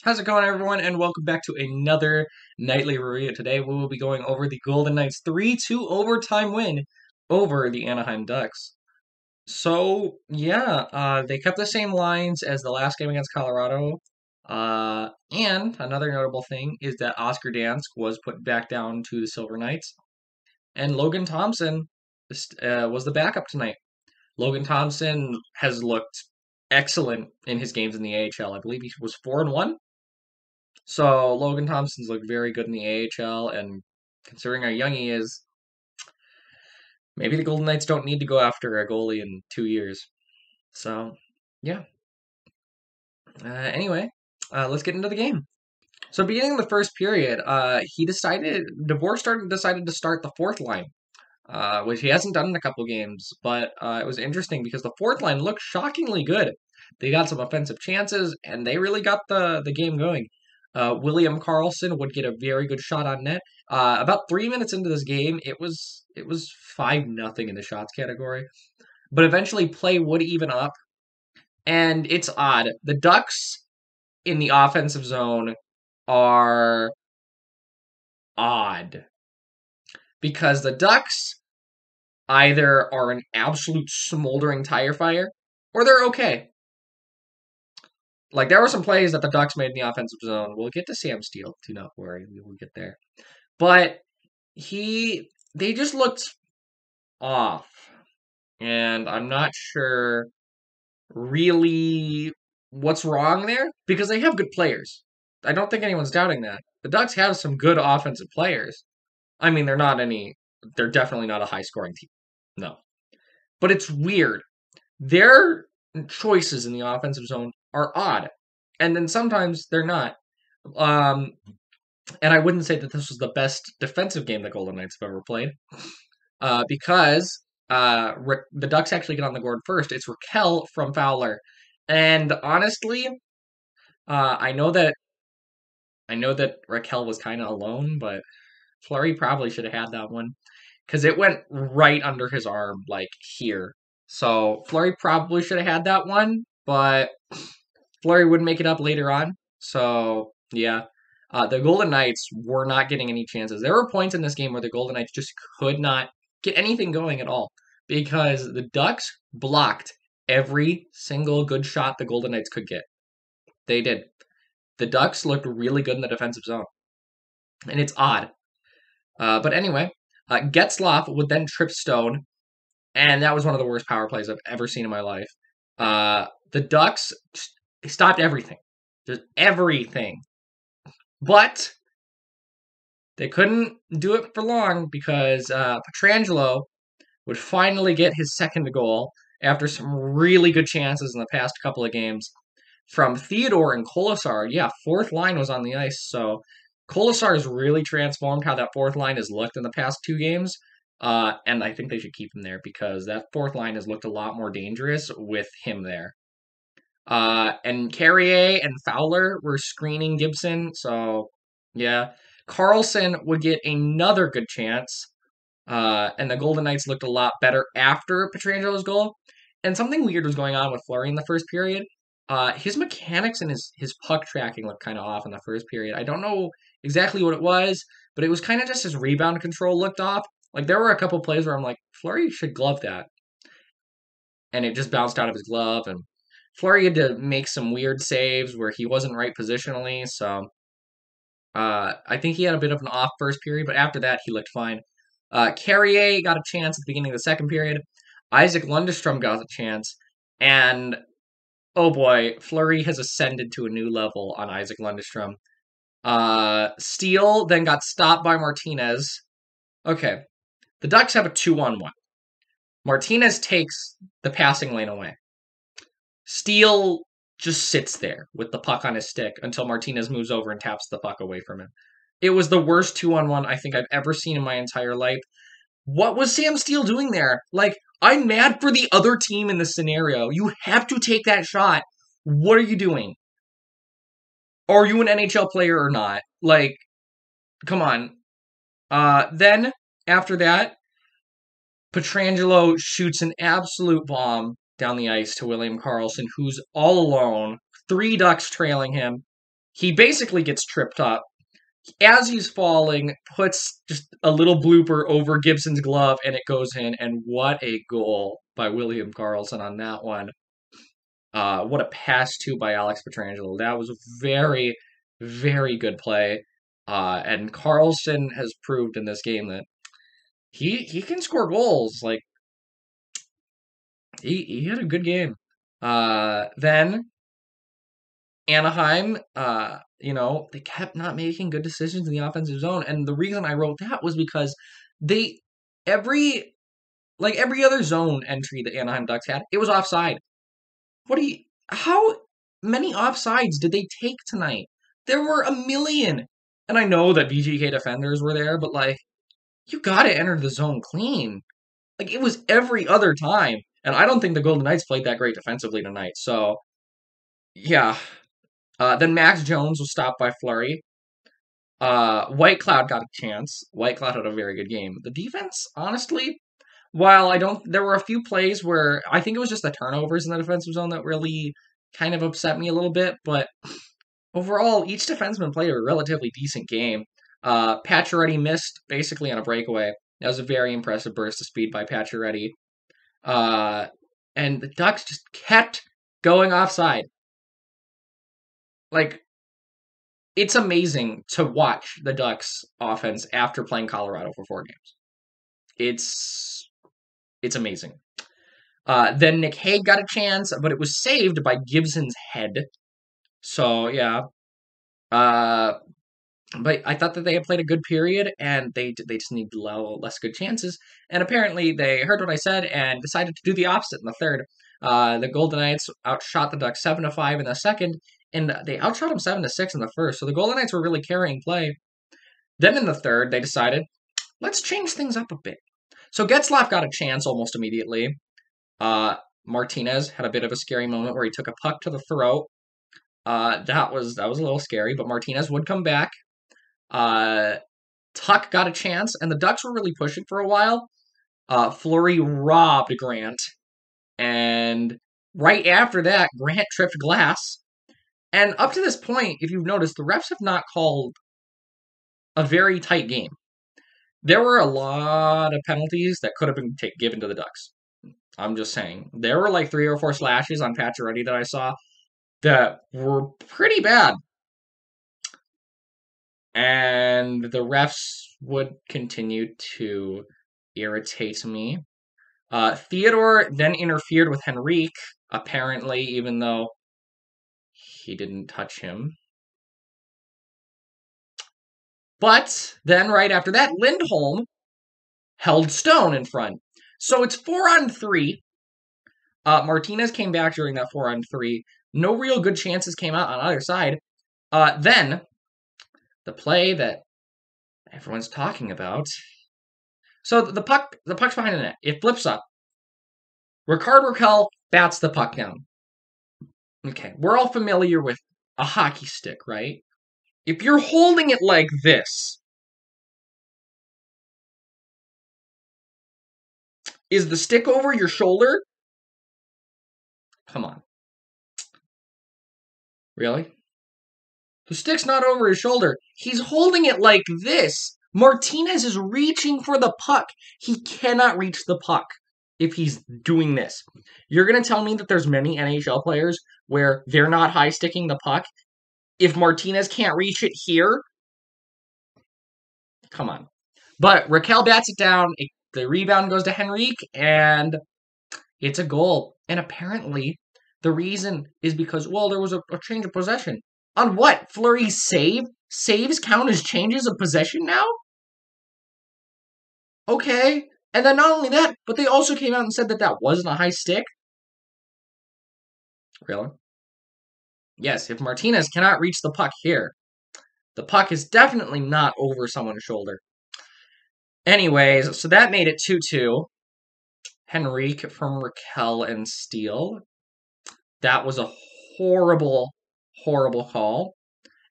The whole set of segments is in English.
How's it going, everyone? And welcome back to another nightly review. Today we will be going over the Golden Knights 3-2 overtime win over the Anaheim Ducks. They kept the same lines as the last game against Colorado. And another notable thing is that Oscar Dansk was put back down to the Silver Knights, and Logan Thompson was the backup tonight. Logan Thompson has looked excellent in his games in the AHL. I believe he was 4-1. So Logan Thompson's looked very good in the AHL, and considering how young he is, maybe the Golden Knights don't need to go after a goalie in 2 years. So, yeah. Let's get into the game. So, beginning of the first period, decided to start the fourth line, which he hasn't done in a couple games. But it was interesting because the fourth line looked shockingly good. They got some offensive chances, and they really got the game going. William Karlsson would get a very good shot on net. About 3 minutes into this game, it was 5-0 in the shots category, but eventually play would even up. And it's odd. The Ducks in the offensive zone are odd because the Ducks either are an absolute smoldering tire fire or they're okay. Like, there were some plays that the Ducks made in the offensive zone. We'll get to Sam Steele, do not worry, we will get there. But they just looked off. And I'm not sure really what's wrong there because they have good players. I don't think anyone's doubting that. The Ducks have some good offensive players. I mean, they're definitely not a high scoring team. No. But it's weird. Their choices in the offensive zone are odd. And then sometimes they're not. And I wouldn't say that this was the best defensive game the Golden Knights have ever played, because the Ducks actually get on the board first. It's Rakell from Fowler, and honestly, I know that Rakell was kind of alone, but Fleury probably should have had that one because it went right under his arm, like here. So Fleury probably should have had that one, but Fleury would make it up later on. So yeah. The Golden Knights were not getting any chances. There were points in this game where the Golden Knights just could not get anything going at all because the Ducks blocked every single good shot the Golden Knights could get. They did. The Ducks looked really good in the defensive zone, and it's odd. But anyway, Getzlaf would then trip Stone, and that was one of the worst power plays I've ever seen in my life. The Ducks stopped everything. Just everything. But they couldn't do it for long because Pietrangelo would finally get his second goal after some really good chances in the past couple of games from Theodore and Kolesar. Yeah, fourth line was on the ice, so Kolesar has really transformed how that fourth line has looked in the past 2 games, and I think they should keep him there because that fourth line has looked a lot more dangerous with him there. And Carrier and Fowler were screening Gibson, so yeah. Karlsson would get another good chance, and the Golden Knights looked a lot better after Pietrangelo's goal. And something weird was going on with Fleury in the first period. His mechanics and his puck tracking looked kind of off in the first period. I don't know exactly what it was, but it was kind of just his rebound control looked off. Like, there were a couple plays where I'm like, Fleury should glove that. And it just bounced out of his glove, and Fleury had to make some weird saves where he wasn't right positionally, so I think he had a bit of an off first period, but after that, he looked fine. Carrier got a chance at the beginning of the second period. Isaac Lundestrom got a chance, and oh boy, Fleury has ascended to a new level on Isaac Lundestrom. Steele then got stopped by Martinez. Okay, the Ducks have a 2-on-1. Martinez takes the passing lane away. Steele just sits there with the puck on his stick until Martinez moves over and taps the puck away from him. It was the worst 2-on-1 I think I've ever seen in my entire life. What was Sam Steele doing there? Like, I'm mad for the other team in this scenario. You have to take that shot. What are you doing? Are you an NHL player or not? Like, come on. Then, after that, Pietrangelo shoots an absolute bomb down the ice to William Karlsson, who's all alone. 3 Ducks trailing him. he basically gets tripped up. As he's falling, puts just a little blooper over Gibson's glove, and it goes in. And what a goal by William Karlsson on that one. What a pass, too, by Alex Pietrangelo. That was a very, very good play. And Karlsson has proved in this game that he can score goals. Like, he had a good game. Then Anaheim, they kept not making good decisions in the offensive zone. And the reason I wrote that was because every other zone entry that Anaheim Ducks had, it was offside. How many offsides did they take tonight? There were a million. And I know that VGK defenders were there, but you gotta enter the zone clean. It was every other time. And I don't think the Golden Knights played that great defensively tonight. So, yeah. Then Max Jones was stopped by Fleury. Whitecloud got a chance. Whitecloud had a very good game. The defense, honestly, while there were a few plays where I think it was just the turnovers in the defensive zone that really kind of upset me a little bit, but overall, each defenseman played a relatively decent game. Pacioretty missed basically on a breakaway. That was a very impressive burst of speed by Pacioretty. And the Ducks just kept going offside. It's amazing to watch the Ducks offense after playing Colorado for 4 games. It's amazing. Then Nick Hague got a chance, but it was saved by Gibson's head. So, yeah. But I thought that they had played a good period, and they just need less good chances. And apparently they heard what I said and decided to do the opposite in the third. The Golden Knights outshot the Ducks 7-5 in the second, and they outshot them 7-6 in the first. So the Golden Knights were really carrying play. Then in the third, they decided, let's change things up a bit. So Getzlaf got a chance almost immediately. Martinez had a bit of a scary moment where he took a puck to the throat. That was a little scary, but Martinez would come back. Tuck got a chance, and the Ducks were really pushing for a while. Fleury robbed Grant, and right after that, Grant tripped glass. And up to this point, if you've noticed, the refs have not called a very tight game. There were a lot of penalties that could have been given to the Ducks. I'm just saying. There were 3 or 4 slashes on Pacioretty that I saw that were pretty bad. And the refs would continue to irritate me. Theodore then interfered with Henrique, apparently, even though he didn't touch him. But then right after that, Lindholm held Stone in front. So it's 4-on-3. Martinez came back during that 4-on-3. No real good chances came out on either side. Then, the play that everyone's talking about. So the puck's behind the net. It flips up. Rickard Rakell bats the puck down. Okay, we're all familiar with a hockey stick, right? If you're holding it like this, is the stick over your shoulder? Come on. Really? The stick's not over his shoulder. He's holding it like this. Martinez is reaching for the puck. He cannot reach the puck if he's doing this. You're going to tell me that there's many NHL players where they're not high-sticking the puck? If Martinez can't reach it here? Come on. But Rakell bats it down. The rebound goes to Henrique, and it's a goal. And apparently, the reason is because, there was a change of possession. On what? Fleury's save? Saves count as changes of possession now? Okay. And then not only that, but they also came out and said that wasn't a high stick. Really? Yes, if Martinez cannot reach the puck here, the puck is definitely not over someone's shoulder. Anyways, so that made it 2-2. Henrique from Rakell and Steele. That was a horrible, horrible call.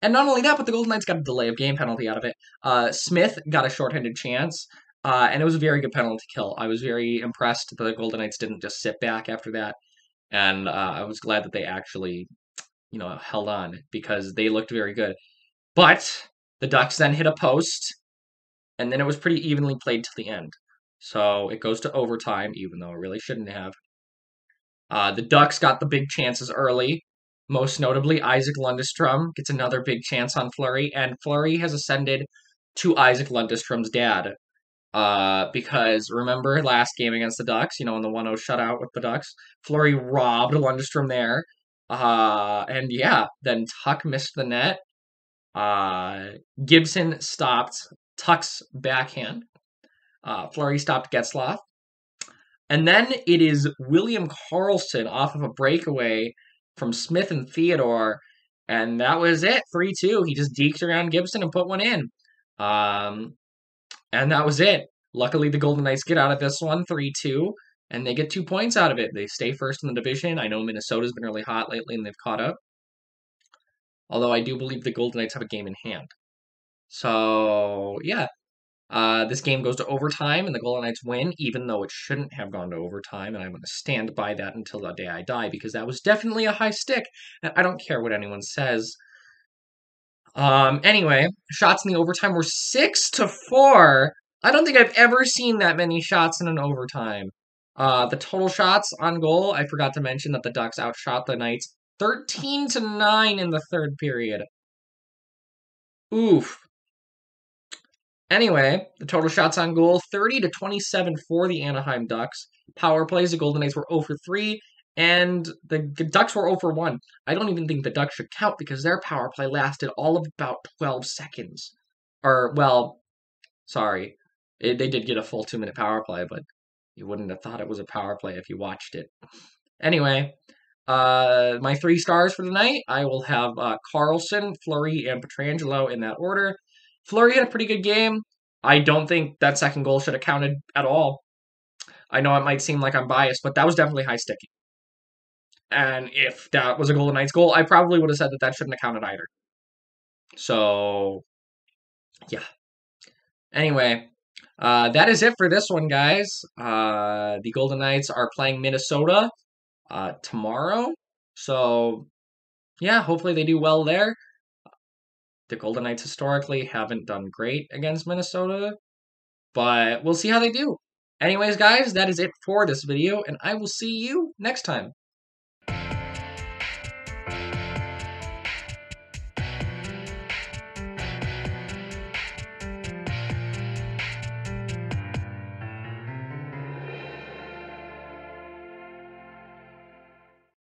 And not only that, but the Golden Knights got a delay of game penalty out of it. Smith got a shorthanded chance, and it was a very good penalty kill. I was very impressed that the Golden Knights didn't just sit back after that, and I was glad that they actually held on because they looked very good. But the Ducks then hit a post, and then it was pretty evenly played till the end. So it goes to overtime, even though it really shouldn't have. The Ducks got the big chances early. Most notably, Isaac Lundestrom gets another big chance on Fleury, and Fleury has ascended to Isaac Lundestrom's dad. Because remember last game against the Ducks, in the 1-0 shutout with the Ducks, Fleury robbed Lundestrom there. And yeah, then Tuch missed the net. Gibson stopped Tuch's backhand. Fleury stopped Getzlaf. And then it is William Karlsson off of a breakaway from Smith and Theodore. And that was it, 3-2. He just deked around Gibson and put one in. And that was it. Luckily, the Golden Knights get out of this one 3-2, and they get 2 points out of it. They stay first in the division. I know Minnesota's been really hot lately, and they've caught up. Although I do believe the Golden Knights have a game in hand. So, yeah. This game goes to overtime, and the Golden Knights win, even though it shouldn't have gone to overtime, and I'm going to stand by that until the day I die, because that was definitely a high stick, and I don't care what anyone says. Anyway, shots in the overtime were 6-4. I don't think I've ever seen that many shots in an overtime. The total shots on goal, I forgot to mention that the Ducks outshot the Knights 13-9 in the third period. Oof. Anyway, the total shots on goal, 30-27 for the Anaheim Ducks. Power plays, the Golden Knights were 0-3, and the Ducks were 0-1. I don't even think the Ducks should count because their power play lasted all of about 12 seconds. Sorry. They did get a full 2-minute power play, but you wouldn't have thought it was a power play if you watched it. Anyway, my 3 stars for tonight, I will have Karlsson, Fleury, and Pietrangelo in that order. Fleury had a pretty good game. I don't think that second goal should have counted at all. I know it might seem like I'm biased, but that was definitely high sticky. And if that was a Golden Knights goal, I probably would have said that shouldn't have counted either. So, yeah. Anyway, that is it for this one, guys. The Golden Knights are playing Minnesota tomorrow. So, yeah, hopefully they do well there. The Golden Knights historically haven't done great against Minnesota, but we'll see how they do. Anyways, guys, that is it for this video, and I will see you next time.